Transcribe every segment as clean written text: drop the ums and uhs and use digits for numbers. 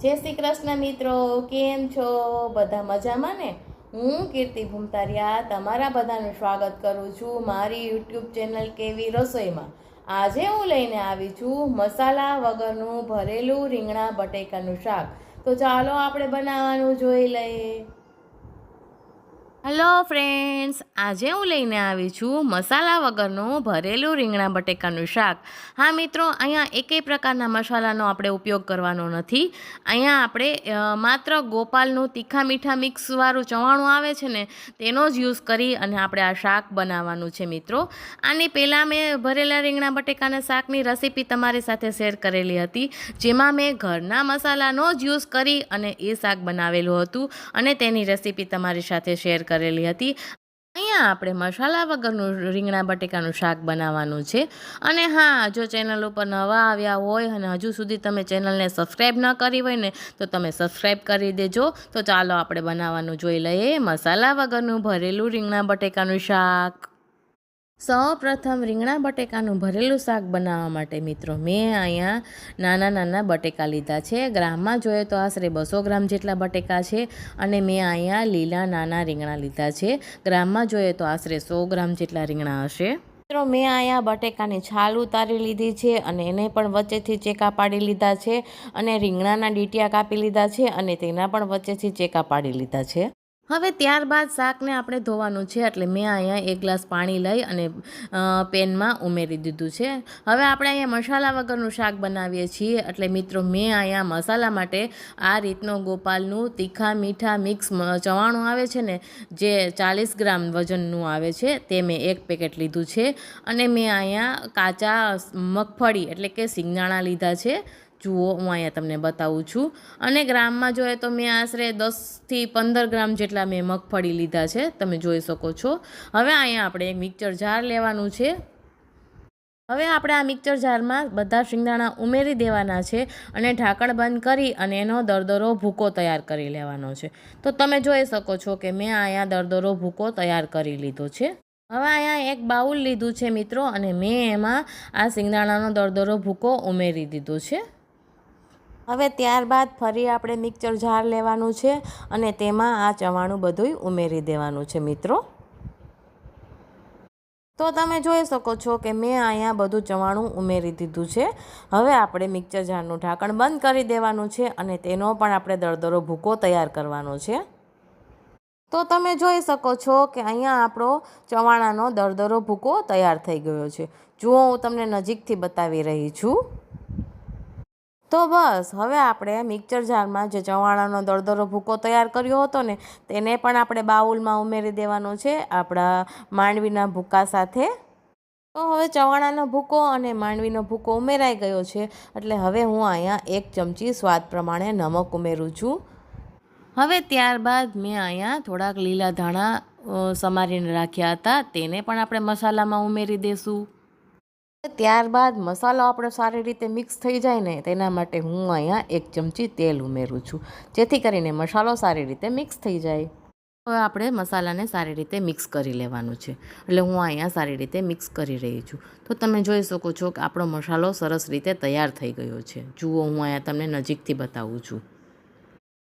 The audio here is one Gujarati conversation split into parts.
જય શ્રી કૃષ્ણ મિત્રો, કેમ છો? બધા મજામાં ને? હું કીર્તિ ભૂમતારિયા તમારા બધાનું સ્વાગત કરું છું મારી યુટ્યુબ ચેનલ કેવી રસોઈમાં. આજે હું લઈને આવી છું મસાલા વગરનું ભરેલું રીંગણા બટેકાનું શાક. તો ચાલો આપણે બનાવવાનું જોઈ લઈએ. હેલો ફ્રેન્ડ્સ, આજે હું લઈને આવી છું મસાલા વગરનું ભરેલું રીંગણા બટેકાનું શાક. હા મિત્રો, અહીંયા એકેય પ્રકારના મસાલાનો આપણે ઉપયોગ કરવાનો નથી. અહીંયા આપણે માત્ર ગોપાલનું તીખા મીઠા મિક્સવાળું ચવાણું આવે છે ને તેનો જ યુઝ કરી અને આપણે આ શાક બનાવવાનું છે મિત્રો. આની પહેલાં મેં ભરેલા રીંગણા બટેકાના શાકની રેસીપી તમારી સાથે શેર કરેલી હતી, જેમાં મેં ઘરના મસાલાનો જ યુઝ કરી અને એ શાક બનાવેલું હતું અને તેની રેસીપી તમારી સાથે શેર કરેલી હતી. અહીંયા આપણે મસાલા વગરનું રીંગણા બટેકાનું શાક બનાવવાનું છે. અને હા, જો ચેનલ ઉપર નવા આવ્યા હોય અને હજુ સુધી તમે ચેનલને સબસ્ક્રાઈબ ન કરી હોય ને તો તમે સબસ્ક્રાઈબ કરી દેજો. તો ચાલો આપણે બનાવવાનું જોઈ લઈએ મસાલા વગરનું ભરેલું રીંગણા બટેકાનું શાક. સૌ પ્રથમ રીંગણા બટેકાનું ભરેલું શાક બનાવવા માટે મિત્રો મેં અહીંયા નાના નાના બટેકા લીધા છે. ગ્રામમાં જોઈએ તો આશરે 200 ગ્રામ જેટલા બટેકા છે અને મેં અહીંયા લીલા નાના રીંગણા લીધા છે. ગ્રામમાં જોઈએ તો આશરે 100 ગ્રામ જેટલા રીંગણા હશે. મિત્રો મેં અહીંયા બટેકાની છાલ ઉતારી લીધી છે અને એને પણ વચ્ચેથી ચેકા પાડી લીધા છે અને રીંગણાના ડીટિયા કાપી લીધા છે અને તેના પણ વચ્ચેથી ચેકા પાડી લીધા છે. હવે ત્યારબાદ શાકને આપણે ધોવાનું છે, એટલે મેં અહીંયા 1 ગ્લાસ પાણી લઈ અને પેનમાં ઉમેરી દીધું છે. હવે આપણે અહીંયા મસાલા વગરનું શાક બનાવીએ છીએ, એટલે મિત્રો મેં અહીંયા મસાલા માટે આ રીતનો ગોપાલનું તીખા મીઠા મિક્સ ચવાણું આવે છે ને, જે 40 ગ્રામ વજનનું આવે છે, તે મેં 1 પેકેટ લીધું છે. અને મેં અહીંયા કાચા મગફળી એટલે કે સિંગદાણા લીધા છે. જુઓ, હું અહીંયા તમને બતાવું છું. અને ગ્રામમાં જોઈએ તો મેં આશરે 10થી 15 ગ્રામ જેટલા મેં મગફળી લીધા છે, તમે જોઈ શકો છો. હવે અહીંયા આપણે એક મિક્સર જાર લેવાનું છે. હવે આપણે આ મિક્સર જારમાં બધા શિંગદાણા ઉમેરી દેવાના છે અને ઢાંકણ બંધ કરી અને એનો દરદરો ભૂકો તૈયાર કરી લેવાનો છે. તો તમે જોઈ શકો છો કે મેં અહીંયા દરદરો ભૂકો તૈયાર કરી લીધો છે. હવે અહીંયા એક બાઉલ લીધું છે મિત્રો અને મેં એમાં આ શિંગદાણાનો દરદરો ભૂકો ઉમેરી દીધો છે. હવે ત્યારબાદ ફરી આપણે મિક્સર જાર લેવાનું છે અને તેમાં આ ચવાણું બધુંય ઉમેરી દેવાનું છે મિત્રો. તો તમે જોઈ શકો છો કે મેં અહીંયા બધું ચવાણું ઉમેરી દીધું છે. હવે આપણે મિક્સર જારનું ઢાંકણ બંધ કરી દેવાનું છે અને તેનો પણ આપણે દરદરો ભૂકો તૈયાર કરવાનો છે. તો તમે જોઈ શકો છો કે અહીંયા આપણો ચવાણાનો દરદરો ભૂકો તૈયાર થઈ ગયો છે. જુઓ, હું તમને નજીકથી બતાવી રહી છું. તો બસ, હવે આપણે મિક્સર જારમાં જે ચવાણાનો દરદરો ભૂકો તૈયાર કર્યો હતો ને તેને પણ આપણે બાઉલમાં ઉમેરી દેવાનો છે આપણા માંડવીના ભૂકા સાથે. તો હવે ચવાણાનો ભૂકો અને માંડવીનો ભૂકો ઉમેરાઈ ગયો છે, એટલે હવે હું અહીંયા 1 ચમચી સ્વાદ પ્રમાણે નમક ઉમેરું છું. હવે ત્યારબાદ મેં અહીંયા થોડાક લીલા ધાણા સમારીને રાખ્યા હતા, તેને પણ આપણે મસાલામાં ઉમેરી દઈશું. ત્યારબાદ મસાલો આપણો સારી રીતે મિક્સ થઈ જાય ને તેના માટે હું અહીંયા 1 ચમચી તેલ ઉમેરું છું, જેથી કરીને મસાલો સારી રીતે મિક્સ થઈ જાય. હવે આપણે મસાલાને સારી રીતે મિક્સ કરી લેવાનું છે, એટલે હું અહીંયા સારી રીતે મિક્સ કરી રહી છું. તો તમે જોઈ શકો છો કે આપણો મસાલો સરસ રીતે તૈયાર થઈ ગયો છે. જુઓ, હું અહીંયા તમને નજીકથી બતાવું છું.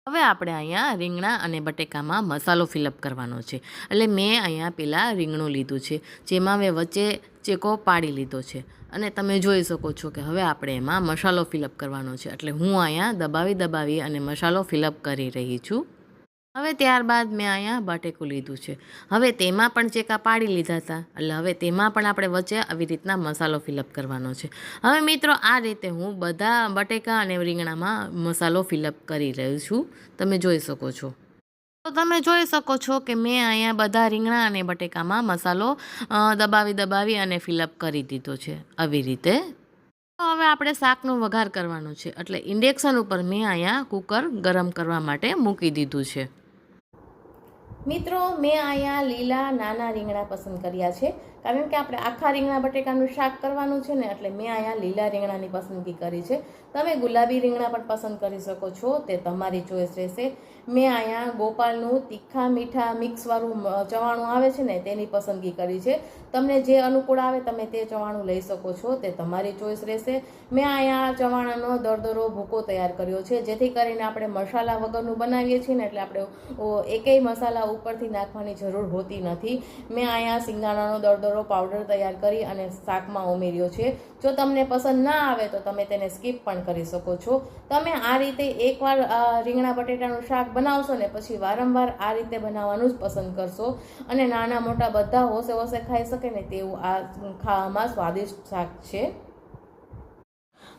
હવે આપણે અહીંયા રીંગણા અને બટેકામાં મસાલો ફિલઅપ કરવાનો છે, એટલે મેં અહીંયા પહેલાં રીંગણું લીધું છે, જેમાં મેં વચ્ચે ચેકો પાડી લીધો છે અને તમે જોઈ શકો છો કે હવે આપણે એમાં મસાલો ફિલઅપ કરવાનો છે, એટલે હું અહીંયા દબાવી અને મસાલો ફિલઅપ કરી રહી છું. હવે ત્યારબાદ મેં અહીંયા બટેકું લીધું છે. હવે તેમાં પણ ચેકા પાડી લીધા હતા, એટલે હવે તેમાં પણ આપણે વચ્ચે આવી રીતના મસાલો ફિલઅપ કરવાનો છે. હવે મિત્રો, આ રીતે હું બધા બટેકા અને રીંગણામાં મસાલો ફિલઅપ કરી રહી છું, તમે જોઈ શકો છો. તો તમે જોઈ શકો છો કે મેં અહીંયા બધા રીંગણા અને બટેકામાં મસાલો દબાવી અને ફિલઅપ કરી દીધો છે આવી રીતે. તો હવે આપણે શાકનો વઘાર કરવાનો છે, એટલે ઇન્ડક્શન ઉપર મેં અહીંયા કુકર ગરમ કરવા માટે મૂકી દીધું છે. મિત્રો, મેં અહીંયા લીલા નાના રીંગણા પસંદ કર્યા છે, કારણ કે આપણે આખા રીંગણા બટેકાનું શાક કરવાનું છે ને, એટલે મેં અહીંયા લીલા રીંગણાની પસંદગી કરી છે. તમે ગુલાબી રીંગણા પણ પસંદ કરી શકો છો, તે તમારી ચોઈસ રહેશે. મેં અહીંયા ગોપાલનું તીખા મીઠા મિક્સવાળું ચવાણું આવે છે ને, તેની પસંદગી કરી છે. તમને જે અનુકૂળ આવે તમે તે ચવાણું લઈ શકો છો, તે તમારી ચોઈસ રહેશે. મેં અહીંયા ચવાણાનો દરદરો ભૂકો તૈયાર કર્યો છે, જેથી કરીને આપણે મસાલા વગરનું બનાવીએ છીએ ને, એટલે આપણે એકેય મસાલા ઉપરથી નાખવાની જરૂર હોતી નથી. મેં અહીંયા સિંગાણાનો દરદરો પાવડર તૈયાર કરી અને શાકમાં ઉમેર્યો છે. જો તમને પસંદ ના આવે તો તમે તેને સ્કીપ પણ કરી શકો છો. તમે આ રીતે એકવાર રીંગણા બટેટાનું શાક બનાવશો ને, પછી વારંવાર આ રીતે બનાવવાનું જ પસંદ કરશો, અને નાના મોટા બધા હોશે હોશે ખાઈ શકે ને તેવું આ ખાવામાં સ્વાદિષ્ટ શાક છે.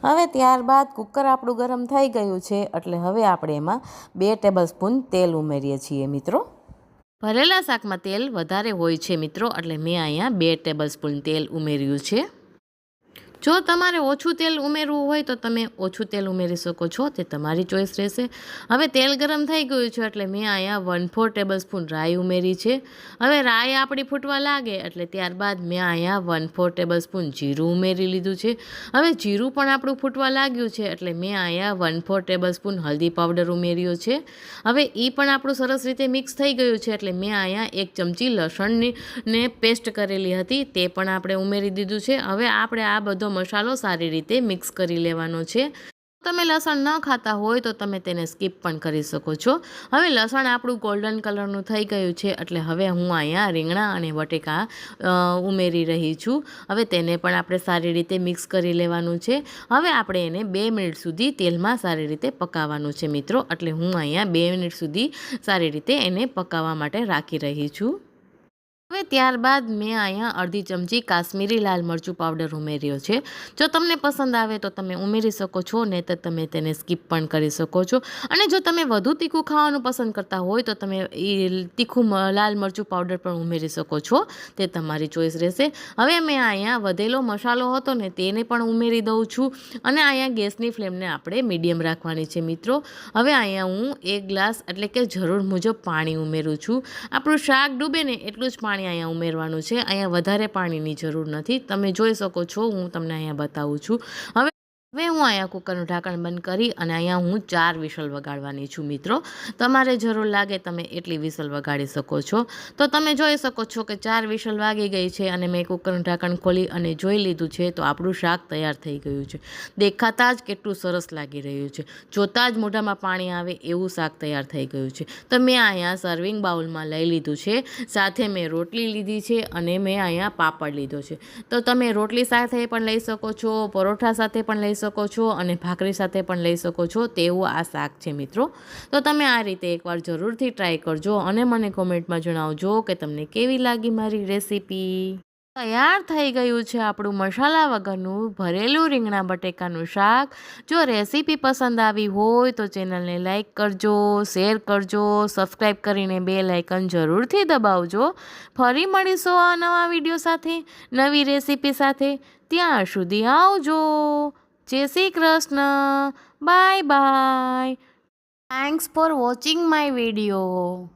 હવે ત્યારબાદ કુકર આપણું ગરમ થઈ ગયું છે, એટલે હવે આપણે એમાં 2 ટેબલસ્પૂન તેલ ઉમેરીએ છીએ મિત્રો. ભરેલા શાકમાં તેલ વધારે હોય છે મિત્રો, એટલે મેં અહીંયા 2 ટેબલસ્પૂન તેલ ઉમેર્યું છે. જો તમારે ઓછું તેલ ઉમેરવું હોય તો તમે ઓછું તેલ ઉમેરી શકો છો, તે તમારી ચોઈસ રહેશે. હવે તેલ ગરમ થઈ ગયું છે, એટલે મેં અહીંયા 1/4 ટેબલસ્પૂન રાઈ ઉમેરી છે. હવે રાઈ આપણી ફૂટવા લાગે એટલે ત્યારબાદ મેં અહીંયા 1/4 ટેબલસ્પૂન જીરું ઉમેરી લીધું છે. હવે જીરું પણ આપણું ફૂટવા લાગ્યું છે, એટલે મેં અહીંયા 1/4 ટેબલસ્પૂન હલ્દી પાવડર ઉમેર્યો છે. હવે એ પણ આપણું સરસ રીતે મિક્સ થઈ ગયું છે, એટલે મેં અહીંયા 1 ચમચી લસણની પેસ્ટ કરેલી હતી તે પણ આપણે ઉમેરી દીધું છે. હવે આપણે આ બધો મસાલો સારી રીતે મિક્સ કરી લેવાનો છે. તમે લસણ ન ખાતા હોય તો તમે તેને સ્કીપ પણ કરી શકો છો. હવે લસણ આપણું ગોલ્ડન કલરનું થઈ ગયું છે, એટલે હવે હું અહીંયા રીંગણા અને બટેકા ઉમેરી રહી છું. હવે તેને પણ આપણે સારી રીતે મિક્સ કરી લેવાનું છે. હવે આપણે એને 2 મિનિટ સુધી તેલમાં સારી રીતે પકાવવાનું છે મિત્રો, એટલે હું અહીંયા 2 મિનિટ સુધી સારી રીતે એને પકાવવા માટે રાખી રહી છું. હવે ત્યારબાદ મેં અહીંયા અડધી ચમચી કાશ્મીરી લાલ મરચું પાવડર ઉમેર્યો છે. જો તમને પસંદ આવે તો તમે ઉમેરી શકો છો, નહીં તો તમે તેને સ્કીપ પણ કરી શકો છો. અને જો તમે વધુ તીખું ખાવાનું પસંદ કરતા હોય તો તમે એ તીખું લાલ મરચું પાવડર પણ ઉમેરી શકો છો, તે તમારી ચોઈસ રહેશે. હવે મેં અહીંયા વધેલો મસાલો હતો ને તેને પણ ઉમેરી દઉં છું, અને અહીંયા ગેસની ફ્લેમને આપણે મીડિયમ રાખવાની છે મિત્રો. હવે અહીંયા હું 1 ગ્લાસ એટલે કે જરૂર મુજબ પાણી ઉમેરું છું. આપણું શાક ડૂબે ને એટલું જ પાણી અહીંયા ઉમેરવાનું છે. અહીંયા વધારે પાણીની જરૂર નથી. તમે જોઈ શકો છો, હું તમને અહીંયા બતાવું છું. હવે હું અહીંયા કુકરનું ઢાંકણ બંધ કરી અને અહીંયા હું 4 વિસલ વગાડવાની છું મિત્રો. તમારે જરૂર લાગે તમે એટલી વિસલ વગાડી શકો છો. તો તમે જોઈ શકો છો કે 4 વિસલ વાગી ગઈ છે, અને મેં કુકરનું ઢાંકણ ખોલી અને જોઈ લીધું છે, તો આપણું શાક તૈયાર થઈ ગયું છે. દેખાતા જ કેટલું સરસ લાગી રહ્યું છે, જોતાં જ મોઢામાં પાણી આવે એવું શાક તૈયાર થઈ ગયું છે. તો મેં અહીંયા સર્વિંગ બાઉલમાં લઈ લીધું છે. સાથે મેં રોટલી લીધી છે અને મેં અહીંયા પાપડ લીધો છે. તો તમે રોટલી સાથે પણ લઈ શકો છો, પરોઠા સાથે પણ લઈ શકો છો, અને ભાખરી સાથે પણ લઈ શકો છો, તેવું આ શાક છે મિત્રો. તો તમે આ રીતે એકવાર જરૂરથી ટ્રાય કરજો અને મને કોમેન્ટમાં જણાવજો કે તમને કેવી લાગી મારી રેસીપી. તૈયાર થઈ ગયું છે આપણું મસાલા વગરનું ભરેલું રીંગણા બટેકાનું શાક. જો રેસીપી પસંદ આવી હોય તો ચેનલને લાઈક કરજો, શેર કરજો, સબસ્ક્રાઈબ કરીને બેલ આઇકન જરૂરથી દબાવજો. ફરી મળીશું આ નવા વિડીયો સાથે, નવી રેસીપી સાથે. ત્યાં સુધી આવજો. જય Shri Krishna. Bye bye. Thanks for watching my video.